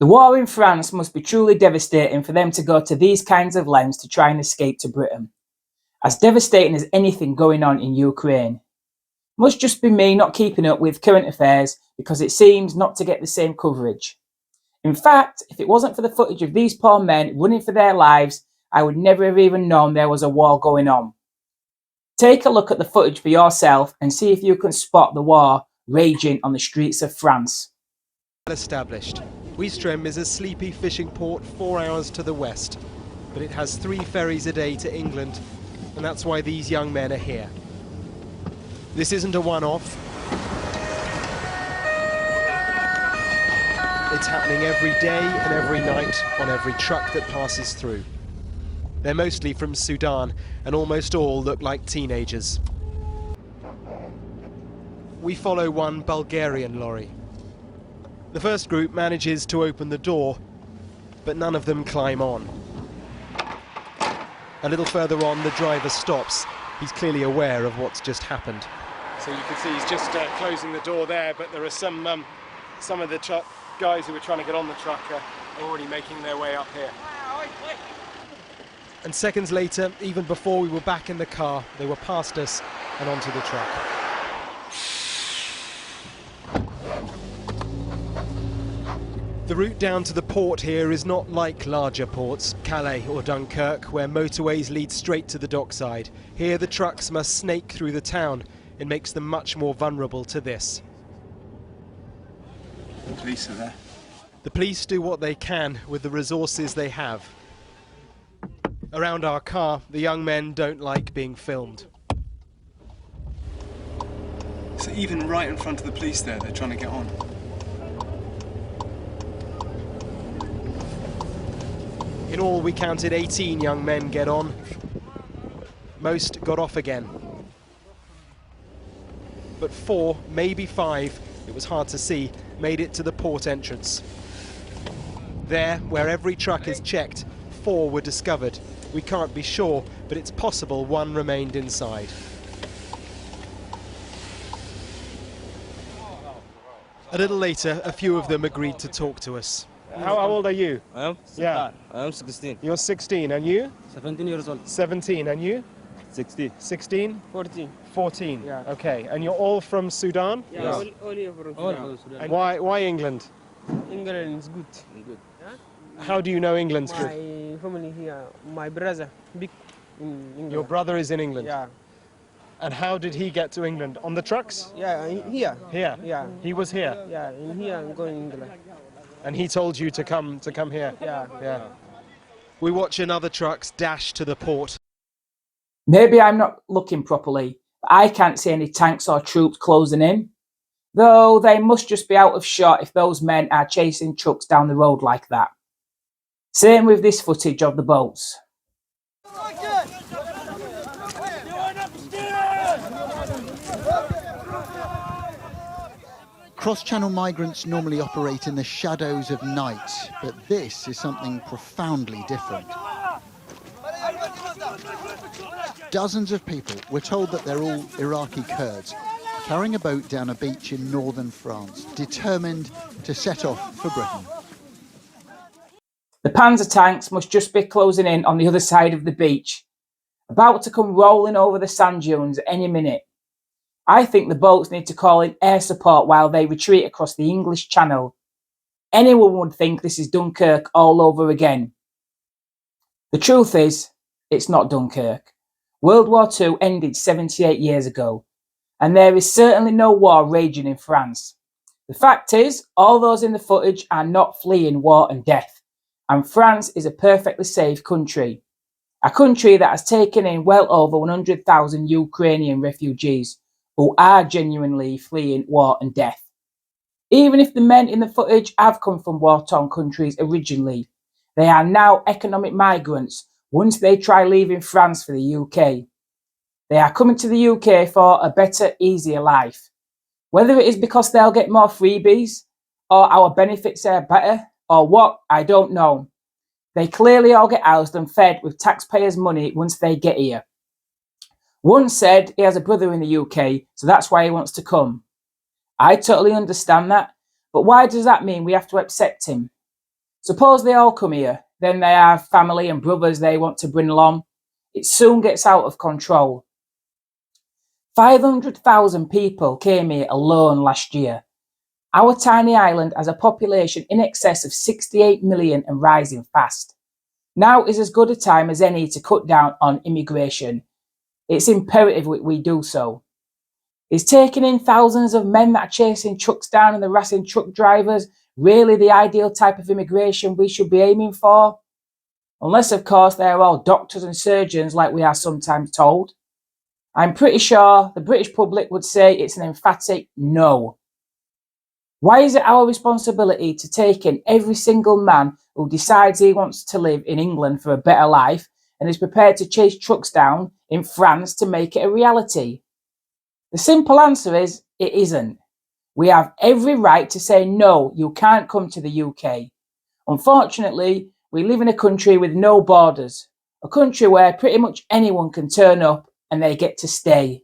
The war in France must be truly devastating for them to go to these kinds of lengths to try and escape to Britain. As devastating as anything going on in Ukraine. Must just be me not keeping up with current affairs because it seems not to get the same coverage. In fact, if it wasn't for the footage of these poor men running for their lives, I would never have even known there was a war going on. Take a look at the footage for yourself and see if you can spot the war raging on the streets of France. Established. Ouistreham is a sleepy fishing port 4 hours to the west, but it has 3 ferries a day to England, and that's why these young men are here. This isn't a one-off. It's happening every day and every night on every truck that passes through. They're mostly from Sudan, and almost all look like teenagers. We follow one Bulgarian lorry. The first group manages to open the door, but none of them climb on. A little further on, the driver stops. He's clearly aware of what's just happened. So you can see he's just closing the door there, but there are some of the guys who were trying to get on the truck already making their way up here. And seconds later, even before we were back in the car, they were past us and onto the truck. The route down to the port here is not like larger ports, Calais or Dunkirk, where motorways lead straight to the dockside. Here the trucks must snake through the town. It makes them much more vulnerable to this. The police are there. The police do what they can with the resources they have. Around our car, the young men don't like being filmed. So even right in front of the police there, they're trying to get on. In all, we counted 18 young men get on. Most got off again. But 4, maybe 5, it was hard to see, made it to the port entrance. There, where every truck is checked, 4 were discovered. We can't be sure, but it's possible one remained inside. A little later, a few of them agreed to talk to us. How old are you? I am? Yeah. I am 16. You're 16, and you? 17 years old. 17, and you? 16. 16? 14. 14. Yeah. Okay, and you're all from Sudan? Yeah, Yes. all here from Sudan. And why England? England is good. Good. How do you know England's good? My family here, my brother, big in England. Your brother is in England? Yeah. And how did he get to England? On the trucks? Yeah, here. Here? Yeah. He was here? Yeah, in here I'm going England. And he told you to come here? Yeah. Yeah. We watch another trucks dash to the port. Maybe I'm not looking properly, but I can't see any tanks or troops closing in. Though they must just be out of shot if those men are chasing trucks down the road like that. Same with this footage of the boats. Cross-channel migrants normally operate in the shadows of night, but this is something profoundly different. Dozens of people, we're told that they're all Iraqi Kurds, carrying a boat down a beach in northern France, determined to set off for Britain. The Panzer tanks must just be closing in on the other side of the beach, about to come rolling over the sand dunes at any minute. I think the boats need to call in air support while they retreat across the English Channel. Anyone would think this is Dunkirk all over again. The truth is, it's not Dunkirk. World War II ended 78 years ago, and there is certainly no war raging in France. The fact is, all those in the footage are not fleeing war and death, and France is a perfectly safe country. A country that has taken in well over 100,000 Ukrainian refugees who are genuinely fleeing war and death. Even if the men in the footage have come from war-torn countries originally, they are now economic migrants once they try leaving France for the UK. They are coming to the UK for a better, easier life. Whether it is because they'll get more freebies, or our benefits are better, or what, I don't know. They clearly all get housed and fed with taxpayers' money once they get here. One said he has a brother in the UK, so that's why he wants to come. I totally understand that, but why does that mean we have to accept him? Suppose they all come here, then they have family and brothers they want to bring along. It soon gets out of control. 500,000 people came here alone last year. Our tiny island has a population in excess of 68 million and rising fast. Now is as good a time as any to cut down on immigration. It's imperative we do so. Is taking in thousands of men that are chasing trucks down and harassing truck drivers really the ideal type of immigration we should be aiming for? Unless, of course, they're all doctors and surgeons like we are sometimes told. I'm pretty sure the British public would say it's an emphatic no. Why is it our responsibility to take in every single man who decides he wants to live in England for a better life and is prepared to chase trucks down in France to make it a reality? The simple answer is it isn't. We have every right to say no, you can't come to the UK. Unfortunately, we live in a country with no borders, a country where pretty much anyone can turn up and they get to stay.